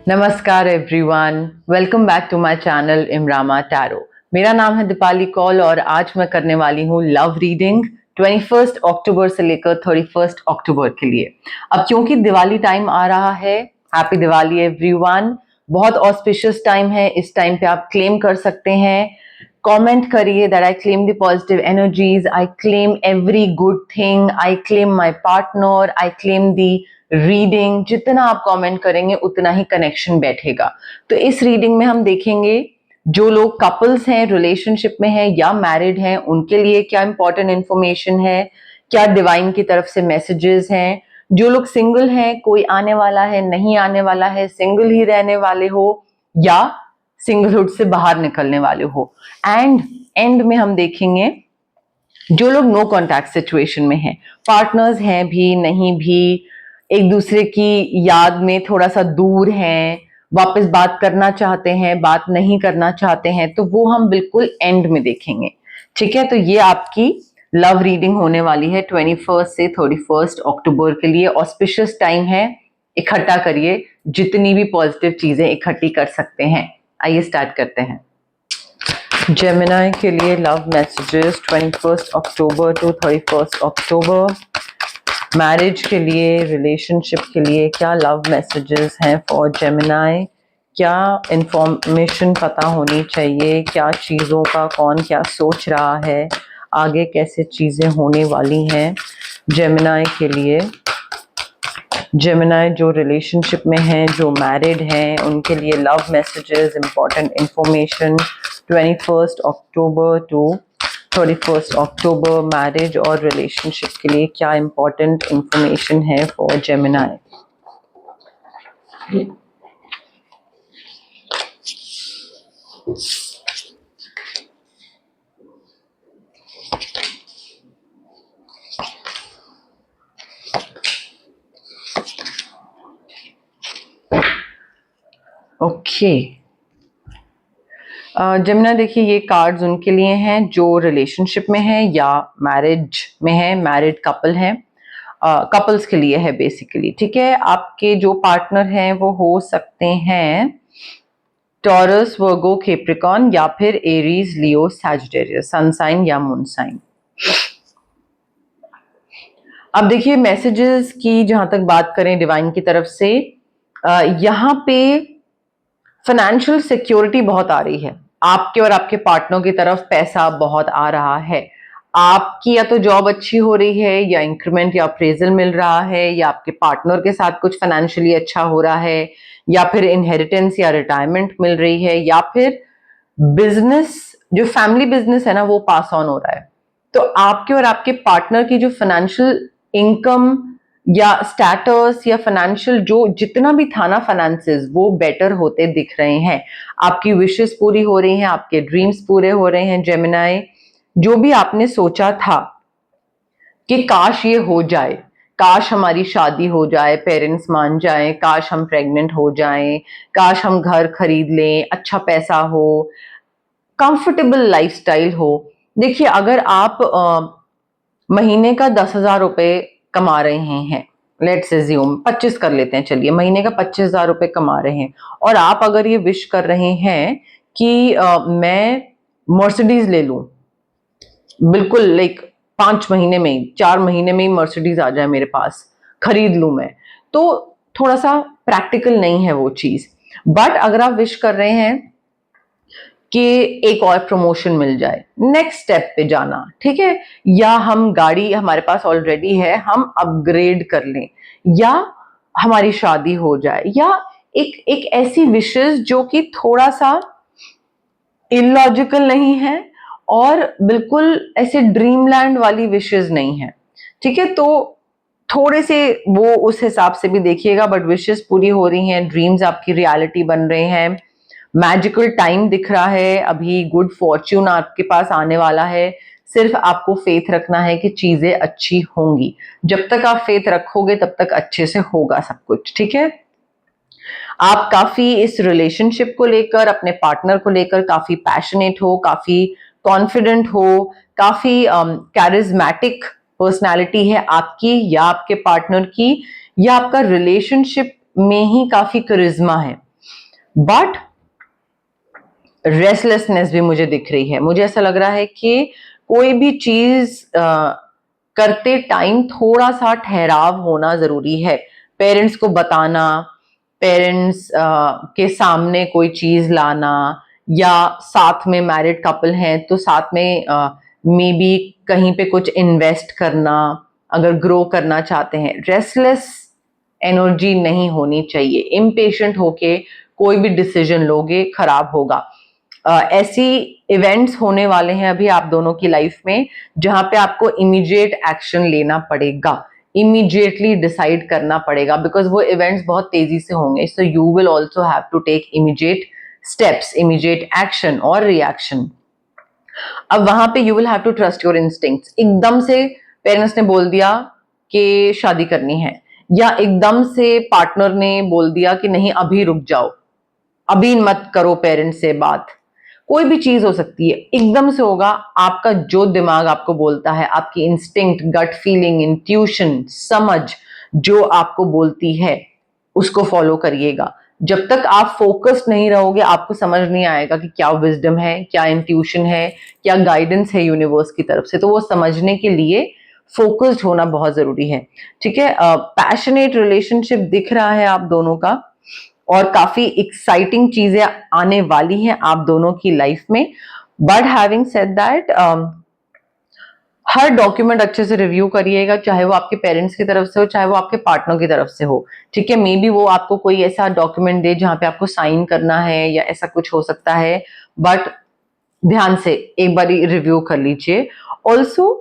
नमस्कार everyone, welcome back to my channel इमरामा tarot. मेरा नाम है दीपाली कौल और आज मैं करने वाली हूँ लव रीडिंग 21 अक्टूबर से लेकर 31 अक्टूबर के लिए। अब क्योंकि दिवाली टाइम आ रहा है, हैप्पी दिवाली एवरीवन। बहुत ऑस्पिशियस टाइम है, इस टाइम पे आप क्लेम कर सकते हैं। कमेंट करिए that I claim the positive energies, I claim every good thing, I claim my partner, I claim the reading. जितना आप कमेंट करेंगे उतना ही कनेक्शन बैठेगा। तो इस रीडिंग में हम देखेंगे जो लोग कपल्स हैं, रिलेशनशिप में हैं या मैरिड हैं, उनके लिए क्या इंपॉर्टेंट इंफॉर्मेशन है, क्या डिवाइन की तरफ से मैसेजेस हैं। जो लोग सिंगल हैं, कोई आने वाला है, नहीं आने वाला है, सिंगल ही रहने वाले हो या सिंगलहुड से बाहर निकलने वाले हो। एंड में हम देखेंगे जो लोग नो कॉन्टैक्ट सिचुएशन में हैं, पार्टनर्स हैं भी नहीं भी, एक दूसरे की याद में थोड़ा सा दूर हैं, वापस बात करना चाहते हैं, बात नहीं करना चाहते हैं, तो वो हम बिल्कुल एंड में देखेंगे। ठीक है, तो ये आपकी लव रीडिंग होने वाली है 21 से 31 अक्टूबर के लिए। ऑस्पिशियस टाइम है, इकट्ठा करिए, जितनी भी पॉजिटिव चीजें इकट्ठी कर सकते हैं। आइए स्टार्ट करते हैं। जेमिनी के लिए love messages 21 October to 31 October. Marriage के लिए, रिलेशनशिप के लिए क्या लव मैसेजेस हैं फॉर जेमिनी? क्या इंफॉर्मेशन पता होनी चाहिए? क्या चीज़ों का कौन क्या सोच रहा है? आगे कैसे चीज़ें होने वाली हैं जेमिनी के लिए? जेमिनी जो रिलेशनशिप में हैं, जो मैरिड हैं, उनके लिए love messages, important information 21 October to 31 October. Marriage और रिलेशनशिप के लिए क्या इंपॉर्टेंट इंफॉर्मेशन है फॉर जेमिनी? ओके, जेमिनी देखिए, ये कार्ड्स उनके लिए हैं जो रिलेशनशिप में हैं या मैरिज में हैं, मैरिड कपल हैं। कपल्स के लिए है बेसिकली। ठीक है, आपके जो पार्टनर हैं वो हो सकते हैं टॉरस, वर्गो, कैप्रिकॉर्न या फिर एरीज, लियो, सैजिटेरियस, सन साइन या मून साइन। अब देखिए, मैसेजेस की जहां तक बात करें डिवाइन की तरफ से, यहाँ पे फाइनेंशियल सिक्योरिटी बहुत आ रही है। आपके और आपके पार्टनर की तरफ पैसा बहुत आ रहा है। आपकी या तो जॉब अच्छी हो रही है, या इंक्रीमेंट या अप्रेजल मिल रहा है, या आपके पार्टनर के साथ कुछ फाइनेंशियली अच्छा हो रहा है, या फिर इनहेरिटेंस या रिटायरमेंट मिल रही है, या फिर बिजनेस, जो फैमिली बिजनेस है ना, वो पास ऑन हो रहा है। तो आपके और आपके पार्टनर की जो फाइनेंशियल इनकम या स्टेटस या फाइनेंशियल जो जितना भी था ना फाइनेंसेस, वो बेटर होते दिख रहे हैं। आपकी विशेस पूरी हो रही हैं, आपके ड्रीम्स पूरे हो रहे हैं जेमिनी। जो भी आपने सोचा था कि काश ये हो जाए, काश हमारी शादी हो जाए, पेरेंट्स मान जाएं, काश हम प्रेग्नेंट हो जाएं, काश हम घर खरीद लें, अच्छा पैसा हो, कंफर्टेबल लाइफस्टाइल हो। देखिए, अगर आप महीने का 10,000 रुपए कमा रहे हैं, लेट्स एज्यूम 25 कर लेते हैं, चलिए महीने का 25,000 रुपए कमा रहे हैं, और आप अगर ये विश कर रहे हैं कि मैं मर्सिडीज ले लूं, बिल्कुल लाइक 5 महीने में ही, 4 महीने में ही मर्सिडीज आ जाए मेरे पास, खरीद लूं मैं, तो थोड़ा सा प्रैक्टिकल नहीं है वो चीज। बट अगर आप विश कर रहे हैं कि एक और प्रमोशन मिल जाए, नेक्स्ट स्टेप पे जाना, ठीक है, या हम गाड़ी हमारे पास ऑलरेडी है, हम अपग्रेड कर लें, या हमारी शादी हो जाए, या एक एक ऐसी विशेष जो कि थोड़ा सा इलॉजिकल नहीं है और बिल्कुल ऐसे ड्रीमलैंड वाली विशेष नहीं है। ठीक है, तो थोड़े से वो उस हिसाब से भी देखिएगा, बट विशेष पूरी हो रही हैं, ड्रीम्स आपकी रियलिटी बन रहे हैं, मैजिकल टाइम दिख रहा है, अभी गुड फॉर्च्यून आपके पास आने वाला है। सिर्फ आपको फेथ रखना है कि चीजें अच्छी होंगी। जब तक आप फेथ रखोगे तब तक अच्छे से होगा सब कुछ। ठीक है, आप काफी इस रिलेशनशिप को लेकर, अपने पार्टनर को लेकर काफी पैशनेट हो, काफी कॉन्फिडेंट हो, काफी कैरिज्मेटिक पर्सनालिटी है आपकी या आपके पार्टनर की, या आपका रिलेशनशिप में ही काफी करिश्मा है। बट रेस्टलेसनेस भी मुझे दिख रही है। मुझे ऐसा लग रहा है कि कोई भी चीज करते टाइम थोड़ा सा ठहराव होना जरूरी है। पेरेंट्स को बताना, पेरेंट्स के सामने कोई चीज लाना, या साथ में मैरिड कपल हैं तो साथ में मे बी कहीं पे कुछ इन्वेस्ट करना, अगर ग्रो करना चाहते हैं। रेस्टलेस एनर्जी नहीं होनी चाहिए। इम्पेशेंट होके कोई भी डिसीजन लोगे खराब होगा। ऐसी इवेंट्स होने वाले हैं अभी आप दोनों की लाइफ में जहां पे आपको इमीडिएट एक्शन लेना पड़ेगा, इमीडिएटली डिसाइड करना पड़ेगा, बिकॉज वो इवेंट्स बहुत तेजी से होंगे। So you will also have to take immediate steps, immediate action और रिएक्शन। अब वहां पे you will have to trust your instincts. एकदम से पेरेंट्स ने बोल दिया कि शादी करनी है, या एकदम से पार्टनर ने बोल दिया कि नहीं अभी रुक जाओ, अभी मत करो पेरेंट्स से बात, कोई भी चीज हो सकती है, एकदम से होगा। आपका जो दिमाग आपको बोलता है, आपकी इंस्टिंक्ट, गट फीलिंग, इंट्यूशन, समझ जो आपको बोलती है उसको फॉलो करिएगा। जब तक आप फोकस्ड नहीं रहोगे आपको समझ नहीं आएगा कि क्या विजडम है, क्या इंट्यूशन है, क्या गाइडेंस है यूनिवर्स की तरफ से। तो वो समझने के लिए फोकस्ड होना बहुत जरूरी है। ठीक है, पैशनेट रिलेशनशिप दिख रहा है आप दोनों का, और काफी एक्साइटिंग चीजें आने वाली हैं आप दोनों की लाइफ में। But having said that, her document अच्छे से रिव्यू करिएगा, चाहे वो आपके पेरेंट्स की तरफ से हो, चाहे वो आपके पार्टनर की तरफ से हो। ठीक है, मे बी वो आपको कोई ऐसा डॉक्यूमेंट दे जहां पे आपको साइन करना है या ऐसा कुछ हो सकता है, बट ध्यान से एक बार रिव्यू कर लीजिए। ऑल्सो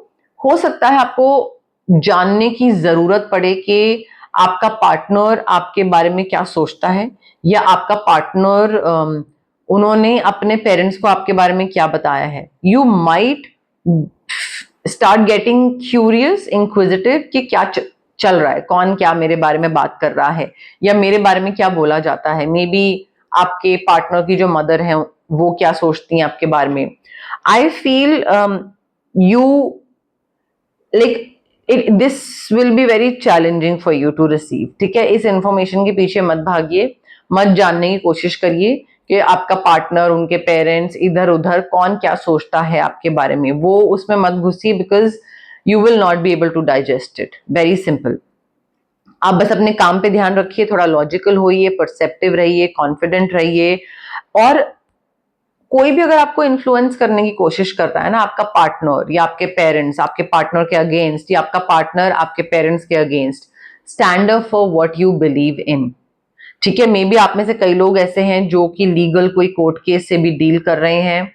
हो सकता है आपको जानने की जरूरत पड़े कि आपका पार्टनर आपके बारे में क्या सोचता है, या आपका पार्टनर उन्होंने अपने पेरेंट्स को आपके बारे में क्या बताया है। You might start getting curious, inquisitive कि क्या चल रहा है, कौन क्या मेरे बारे में बात कर रहा है, या मेरे बारे में क्या बोला जाता है। मे बी आपके पार्टनर की जो मदर है वो क्या सोचती हैं आपके बारे में। I feel you like this will be very challenging for you to receive. ठीक है, इस इंफॉर्मेशन के पीछे मत भागिए, मत जानने की कोशिश करिए कि आपका पार्टनर, उनके पेरेंट्स, इधर उधर कौन क्या सोचता है आपके बारे में, वो उसमें मत घुसिए, because you will not be able to digest it. Very simple. आप बस अपने काम पे ध्यान रखिए, थोड़ा लॉजिकल होइए, परसेप्टिव रहिए, कॉन्फिडेंट रहिए। और कोई भी अगर आपको इन्फ्लुएंस करने की कोशिश करता है ना, आपका पार्टनर या आपके पेरेंट्स आपके पार्टनर के अगेंस्ट, या आपका पार्टनर आपके पेरेंट्स के against, stand up for what you believe in. ठीक है, मे बी आप में से कई लोग ऐसे हैं जो कि लीगल कोई कोर्ट केस से भी डील कर रहे हैं,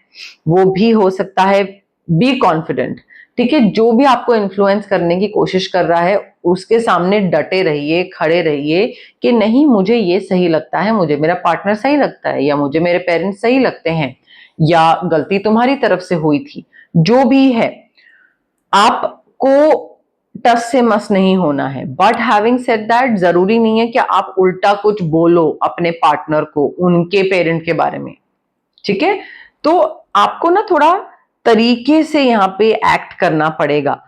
वो भी हो सकता है। Be confident. ठीक है, जो भी आपको इन्फ्लुएंस करने की कोशिश कर रहा है उसके सामने डटे रहिए, खड़े रहिए कि नहीं मुझे ये सही लगता है, मुझे मेरा पार्टनर सही लगता है, या मुझे मेरे पेरेंट्स सही लगते हैं, या गलती तुम्हारी तरफ से हुई थी। जो भी है, आपको टस से मस नहीं होना है। बट हैविंग सेड दैट, जरूरी नहीं है कि आप उल्टा कुछ बोलो अपने पार्टनर को उनके पेरेंट के बारे में। ठीक है, तो आपको ना थोड़ा तरीके से यहां पे एक्ट करना पड़ेगा।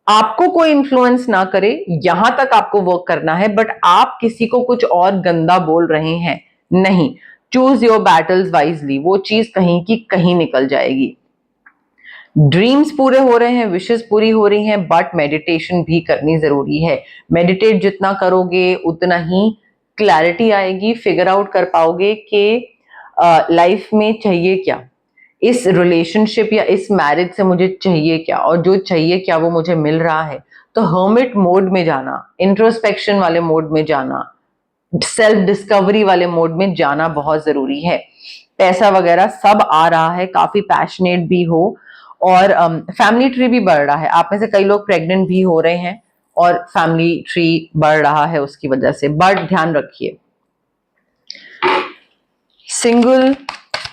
आपको कोई इन्फ्लुएंस ना करे, यहां तक आपको वर्क करना है, बट आप किसी को कुछ और गंदा बोल रहे हैं नहीं। चूज योर बैटल्स वाइजली, वो चीज कहीं की कहीं निकल जाएगी। ड्रीम्स पूरे हो रहे हैं, विशेस पूरी हो रही हैं, बट मेडिटेशन भी करनी जरूरी है। मेडिटेट जितना करोगे उतना ही क्लैरिटी आएगी, फिगर आउट कर पाओगे कि लाइफ में चाहिए क्या, इस रिलेशनशिप या इस मैरिज से मुझे चाहिए क्या, और जो चाहिए क्या वो मुझे मिल रहा है। तो हर्मिट मोड में जाना, इंट्रोस्पेक्शन वाले मोड में जाना, सेल्फ डिस्कवरी वाले मोड में जाना बहुत जरूरी है। पैसा वगैरह सब आ रहा है, काफी पैशनेट भी हो, और फैमिली ट्री भी बढ़ रहा है। आप में से कई लोग प्रेग्नेंट भी हो रहे हैं और फैमिली ट्री बढ़ रहा है उसकी वजह से। बट ध्यान रखिए, सिंगल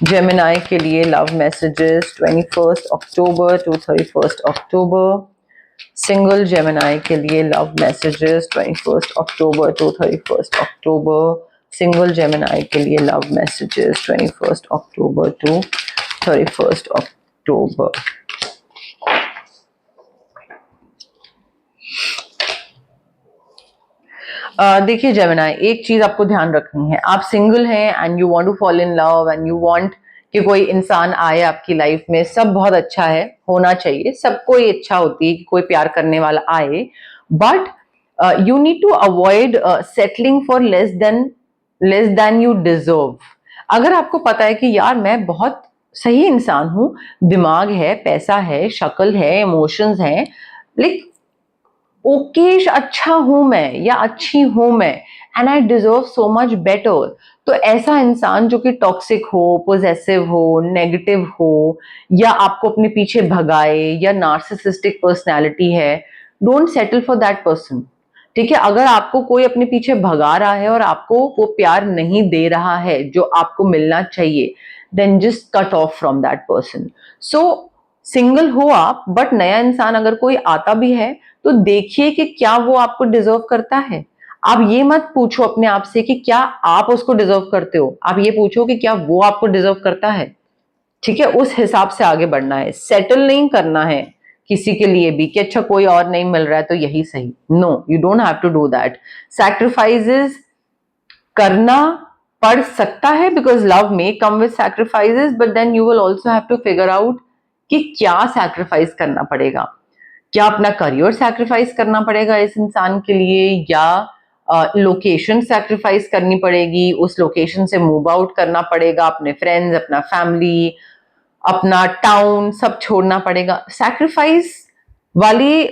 जेमिनाई के लिए love messages 21 October to 31 October. Single Gemini के लिए love messages 21 October to 31 October. Single Gemini के लिए love messages 21 October to 31 October. देखिए जेमिनाई, एक चीज आपको ध्यान रखनी है, आप सिंगल हैं and you want to fall in love and you want कि कोई इंसान आए आपकी लाइफ में, सब बहुत अच्छा है, होना चाहिए, सबको ही इच्छा होती है कि कोई प्यार करने वाला आए, but you need to avoid settling for less than you deserve. अगर आपको पता है कि यार मैं बहुत सही इंसान हूं, दिमाग है, पैसा है, शक्ल है, इमोशंस हैं, लाइक ओकेश अच्छा हूं मैं या अच्छी हूं मैं, and I deserve so much better, तो ऐसा इंसान जो कि टॉक्सिक हो, पोजेसिव हो, नेगेटिव हो, या आपको अपने पीछे भगाए, या नार्सिसिस्टिक पर्सनैलिटी है, don't settle for that person. ठीक है, अगर आपको कोई अपने पीछे भगा रहा है और आपको वो प्यार नहीं दे रहा है जो आपको मिलना चाहिए, then just cut off from that person. So single हो आप, बट नया इंसान अगर कोई आता भी है तो देखिए कि क्या वो आपको डिजर्व करता है। आप ये मत पूछो अपने आप से कि क्या आप उसको डिजर्व करते हो, आप ये पूछो कि क्या वो आपको डिजर्व करता है। ठीक है, उस हिसाब से आगे बढ़ना है, सेटल नहीं करना है किसी के लिए भी कि अच्छा कोई और नहीं मिल रहा है तो यही सही। No, you don't have to do that. Sacrifices करना पड़ सकता है because love may come with sacrifices, but then you will also have to figure out कि क्या सैक्रिफाइस करना पड़ेगा। क्या अपना करियर सैक्रिफाइस करना पड़ेगा इस इंसान के लिए, या लोकेशन सैक्रिफाइस करनी पड़ेगी, उस लोकेशन से मूव आउट करना पड़ेगा, अपने फ्रेंड्स, अपना फैमिली, अपना टाउन सब छोड़ना पड़ेगा। सैक्रिफाइस वाले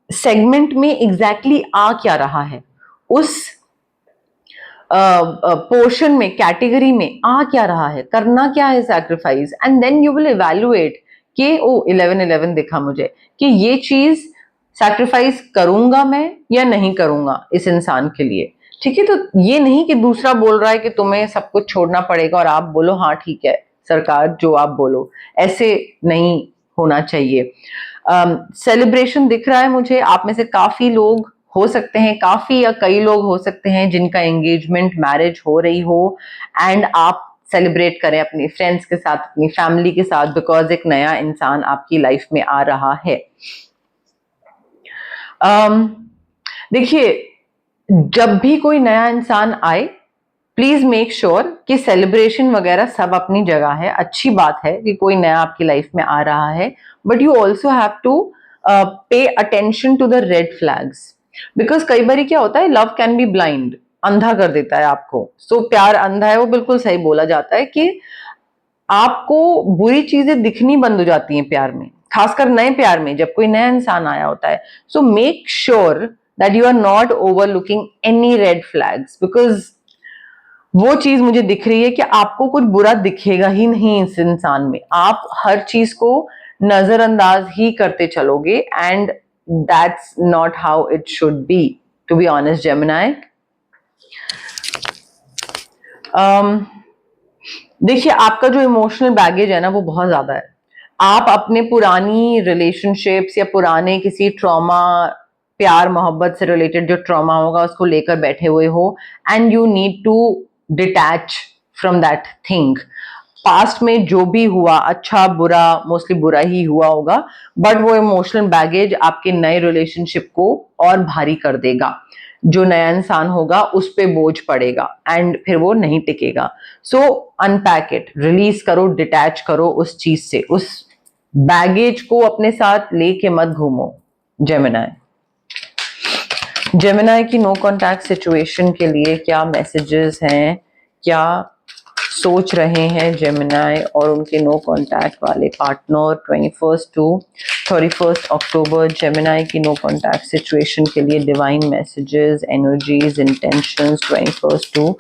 सेगमेंट में एग्जैक्टली आ क्या रहा है, उस पोर्शन में, कैटेगरी में आ क्या रहा है, करना क्या है sacrifice, and then you will evaluate कि ओ 11-11 दिखा मुझे कि ये चीज सैक्रिफाइस करूंगा मैं या नहीं करूंगा इस इंसान के लिए। ठीक है, तो ये नहीं कि दूसरा बोल रहा है कि तुम्हें सब कुछ छोड़ना पड़ेगा और आप बोलो हाँ ठीक है सरकार जो आप बोलो, ऐसे नहीं होना चाहिए। सेलिब्रेशन दिख रहा है मुझे, आप में से काफी लोग हो सकते हैं, काफी या कई लोग हो सकते हैं जिनका एंगेजमेंट, मैरिज हो रही हो, एंड आप सेलिब्रेट करें अपने फ्रेंड्स के साथ, अपनी फैमिली के साथ, बिकॉज एक नया इंसान आपकी लाइफ में आ रहा है। देखिए, जब भी कोई नया इंसान आए, प्लीज मेक श्योर कि सेलिब्रेशन वगैरह सब अपनी जगह है, अच्छी बात है कि कोई नया आपकी लाइफ में आ रहा है, but you also have to pay attention to the red flags, because कई बार क्या होता है, लव कैन बी ब्लाइंड, अंधा कर देता है आपको। सो प्यार अंधा है, वो बिल्कुल सही बोला जाता है कि आपको बुरी चीजें दिखनी बंद हो जाती हैं प्यार में, खासकर नए प्यार में जब कोई नया इंसान आया होता है। So make sure that you are not overlooking any red flags, because वो चीज मुझे दिख रही है कि आपको कुछ बुरा दिखेगा ही नहीं इस इंसान में, आप हर चीज को नजरअंदाज ही करते चलोगे, and that's not how it should be, to be honest Gemini. देखिए, आपका जो इमोशनल बैगेज है ना वो बहुत ज्यादा है। आप अपने पुरानी रिलेशनशिप्स या पुराने किसी ट्रॉमा, प्यार मोहब्बत से रिलेटेड जो ट्रॉमा होगा उसको लेकर बैठे हुए हो, and you need to detach from that thing. Past में जो भी हुआ, अच्छा बुरा, मोस्टली बुरा ही हुआ होगा, बट वो इमोशनल बैगेज आपके नए रिलेशनशिप को और भारी कर देगा। जो नया इंसान होगा उस पे बोझ पड़ेगा एंड फिर वो नहीं टिकेगा। सो अनपैक इट, रिलीज करो, डिटैच करो उस चीज से, उस बैगेज को अपने साथ लेके मत घूमो। जेमिनाई, जेमिनाई की नो कॉन्टैक्ट सिचुएशन के लिए क्या मैसेजेस हैं, क्या सोच रहे हैं जेमिनाई और उनके नो कॉन्टैक्ट वाले पार्टनर 21 टू 31 अक्टूबर। जेमिनाई की नो कॉन्टैक्ट सिचुएशन के लिए divine messages, energies, intentions 21 to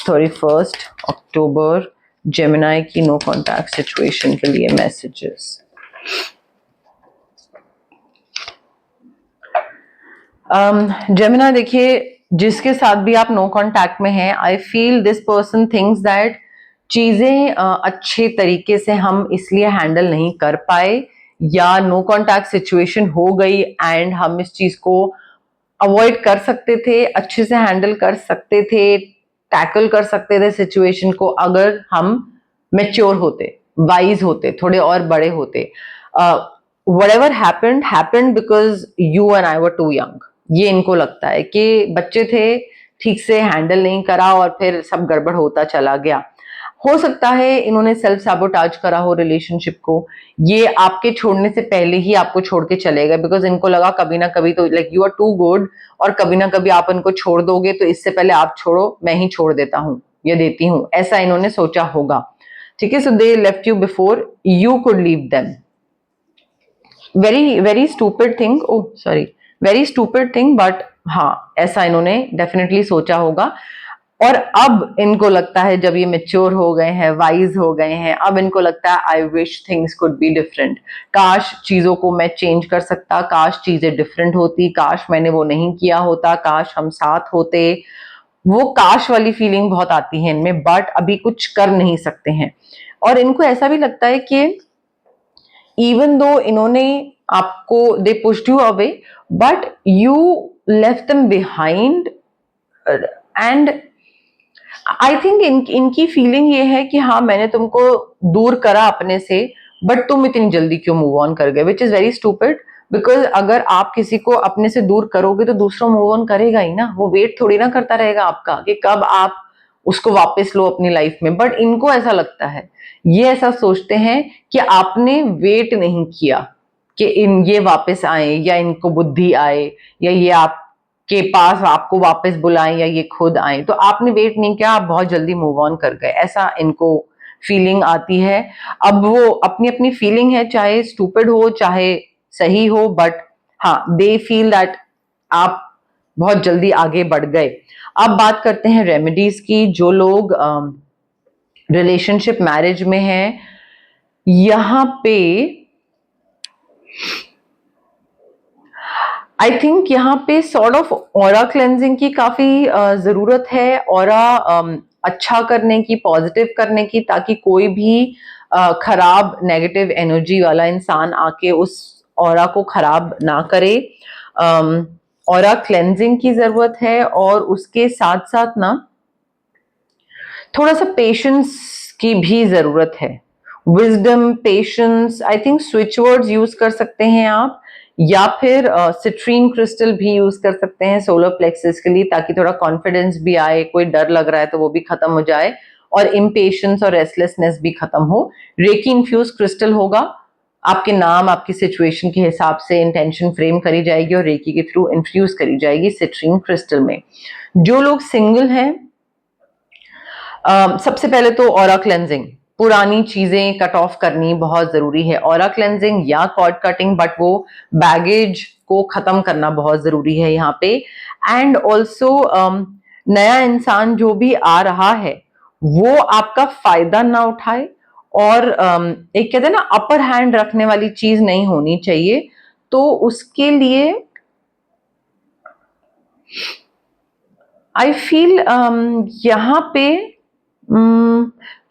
31 October. Gemini की नो कॉन्टैक्ट सिचुएशन के लिए मैसेजेस। जेमिनाई, देखिए जिसके साथ भी आप नो कॉन्टैक्ट में हैं, I feel this person thinks that चीजें अच्छे तरीके से हम इसलिए हैंडल नहीं कर पाए, या नो कॉन्टैक्ट सिचुएशन हो गई एंड हम इस चीज को अवॉइड कर सकते थे, अच्छे से हैंडल कर सकते थे, टैकल कर सकते थे सिचुएशन को, अगर हम मेच्योर होते, वाइज होते, थोड़े और बड़े होते। whatever happened happened because you and I were too young. ये इनको लगता है कि बच्चे थे, ठीक से हैंडल नहीं करा और फिर सब गड़बड़ होता चला गया। हो सकता है इन्होंने सेल्फ सैबोटाज करा हो रिलेशनशिप को, ये आपके छोड़ने से पहले ही आपको छोड़ के चले गए, बिकॉज इनको लगा कभी ना कभी तो like you are too good और कभी ना कभी आप इनको छोड़ दोगे, तो इससे पहले आप छोड़ो, मैं ही छोड़ देता हूँ या देती हूँ, ऐसा इन्होंने सोचा होगा। ठीक है, so they left you before you could leave them. Very stupid thing, oh sorry, very stupid thing, but हाँ ऐसा इन्होंने डेफिनेटली सोचा होगा। और अब इनको लगता है जब ये मेच्योर हो गए हैं, वाइज हो गए हैं, अब इनको लगता है I wish things could be different, काश चीजों को मैं चेंज कर सकता, काश चीजें डिफरेंट होती, काश मैंने वो नहीं किया होता, काश हम साथ होते। वो काश वाली फीलिंग बहुत आती है इनमें, बट अभी कुछ कर नहीं सकते हैं। और इनको ऐसा भी लगता है कि इवन दो इन्होंने आपको, they pushed you away, but you left them behind. And I think इनकी फीलिंग ये है कि हाँ मैंने तुमको दूर करा अपने से, बट तुम इतनी जल्दी क्यों मूव ऑन कर गए, which is very stupid. Because अगर आप किसी को अपने से दूर करोगे तो दूसरा मूव ऑन करेगा ही ना, वो वेट थोड़ी ना करता रहेगा आपका कि कब आप उसको वापस लो अपनी लाइफ में। बट इनको ऐसा लगता है, ये ऐसा सोचते हैं कि आपने वेट नहीं किया कि इन ये वापस आए या इनको बुद्धि आए या ये आप के पास आपको वापस बुलाएं या ये खुद आए, तो आपने वेट नहीं किया, आप बहुत जल्दी मूव ऑन कर गए, ऐसा इनको फीलिंग आती है। अब वो अपनी अपनी फीलिंग है, चाहे स्टूपिड हो चाहे सही हो, बट हाँ दे फील दैट आप बहुत जल्दी आगे बढ़ गए। अब बात करते हैं रेमेडीज की। जो लोग रिलेशनशिप मैरिज में हैं, यहां पे आई थिंक यहाँ पे सॉर्ट ऑफ ऑरा क्लेंजिंग की काफी जरूरत है। ऑरा अच्छा करने की, पॉजिटिव करने की, ताकि कोई भी खराब नेगेटिव एनर्जी वाला इंसान आके उस ऑरा को खराब ना करे। ऑरा क्लेंजिंग की जरूरत है, और उसके साथ साथ ना थोड़ा सा पेशेंस की भी जरूरत है। Wisdom, patience, I think switch words use कर सकते हैं आप, या फिर सिट्रीन क्रिस्टल भी यूज कर सकते हैं सोलर प्लेक्सस के लिए, ताकि थोड़ा कॉन्फिडेंस भी आए, कोई डर लग रहा है तो वो भी खत्म हो जाए, और इम्पेशंस और रेस्टलेसनेस भी खत्म हो। रेकी इन्फ्यूज क्रिस्टल होगा, आपके नाम, आपकी सिचुएशन के हिसाब से इंटेंशन फ्रेम करी जाएगी और रेकी के थ्रू इन्फ्यूज करी जाएगी सिट्रीन क्रिस्टल में। जो लोग सिंगल हैं, सबसे पहले तो ऑरा क्लेंजिंग, पुरानी चीजें कट ऑफ करनी बहुत जरूरी है। ऑरा क्लेंजिंग या कॉर्ड कटिंग, बट वो बैगेज को खत्म करना बहुत जरूरी है यहाँ पे। एंड ऑल्सो नया इंसान जो भी आ रहा है वो आपका फायदा ना उठाए, और एक कहते हैं ना अपर हैंड रखने वाली चीज नहीं होनी चाहिए। तो उसके लिए आई फील यहाँ पे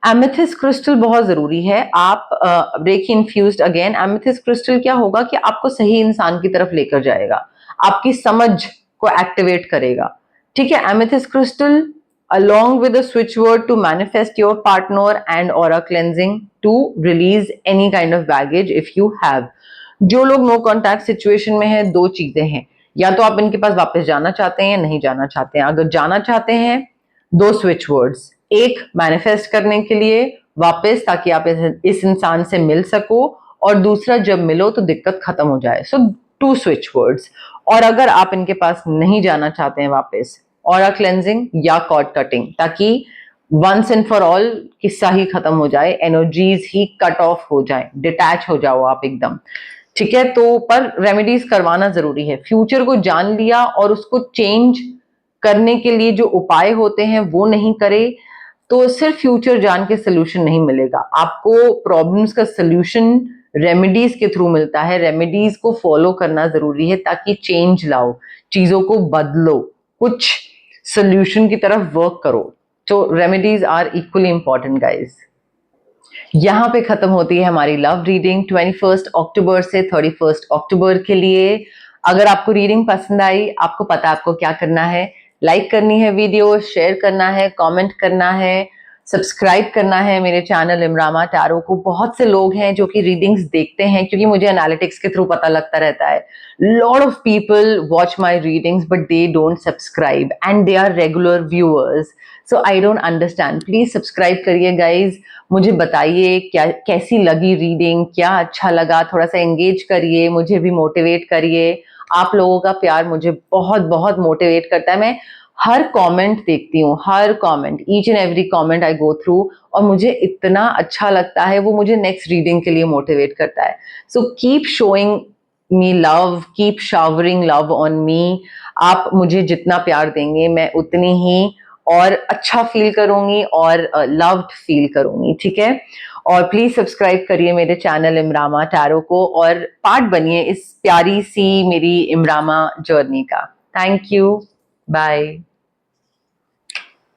एमेथिस्ट क्रिस्टल बहुत जरूरी है। आप reiki infused, again amethyst crystal क्या होगा कि आपको सही इंसान की तरफ लेकर जाएगा, आपकी समझ को एक्टिवेट करेगा। ठीक है, amethyst crystal along with a switch word to manifest your partner and aura cleansing to release any kind of baggage if you have। जो लोग नो कॉन्टैक्ट सिचुएशन में है, दो चीजें हैं, या तो आप इनके पास वापस जाना चाहते हैं या नहीं जाना चाहते हैं। अगर जाना चाहते हैं, दो स्विच वर्ड्स, एक मैनिफेस्ट करने के लिए वापस, ताकि आप इस इंसान से मिल सको, और दूसरा जब मिलो तो दिक्कत खत्म हो जाए। सो टू स्विच वर्ड्स। और अगर आप इनके पास नहीं जाना चाहते हैं वापस, ऑरा क्लेंजिंग या कॉर्ड कटिंग, ताकि वंस एंड फॉर ऑल किस्सा ही खत्म हो जाए, एनर्जीज ही कट ऑफ हो जाए, डिटैच हो जाओ आप एकदम। ठीक है, तो पर रेमेडीज करवाना जरूरी है। फ्यूचर को जान लिया और उसको चेंज करने के लिए जो उपाय होते हैं वो नहीं करे, तो सिर्फ फ्यूचर जान के सोल्यूशन नहीं मिलेगा आपको। प्रॉब्लम्स का सोल्यूशन रेमेडीज के थ्रू मिलता है। रेमेडीज को फॉलो करना जरूरी है ताकि चेंज लाओ, चीजों को बदलो, कुछ सोल्यूशन की तरफ वर्क करो। तो remedies are equally important guys. यहाँ पे खत्म होती है हमारी लव रीडिंग 21 अक्टूबर से 31 अक्टूबर के लिए। अगर आपको रीडिंग पसंद आई, आपको पता है आपको क्या करना है, लाइक करनी है वीडियो, शेयर करना है, कमेंट करना है, सब्सक्राइब करना है मेरे चैनल इमरामा टैरो को। बहुत से लोग हैं जो कि रीडिंग्स देखते हैं, क्योंकि मुझे एनालिटिक्स के थ्रू पता लगता रहता है। Lot of people watch my readings but they don't subscribe and they are regular viewers, so I don't understand. Please subscribe करिए गाइज, मुझे बताइए क्या कैसी लगी रीडिंग, क्या अच्छा लगा, थोड़ा सा एंगेज करिए, मुझे भी मोटिवेट करिए। आप लोगों का प्यार मुझे बहुत बहुत मोटिवेट करता है। मैं हर कमेंट देखती हूँ, हर comment, each and every comment I go through, और मुझे इतना अच्छा लगता है, वो मुझे नेक्स्ट रीडिंग के लिए मोटिवेट करता है। So keep showing me love, keep showering love on me. आप मुझे जितना प्यार देंगे मैं उतनी ही और अच्छा फील करूंगी और लव्ड फील करूंगी, ठीक है। और प्लीज सब्सक्राइब करिए मेरे चैनल इमरामा टैरो को और पार्ट बनिए इस प्यारी सी मेरी इमरामा जर्नी का। Thank you, bye.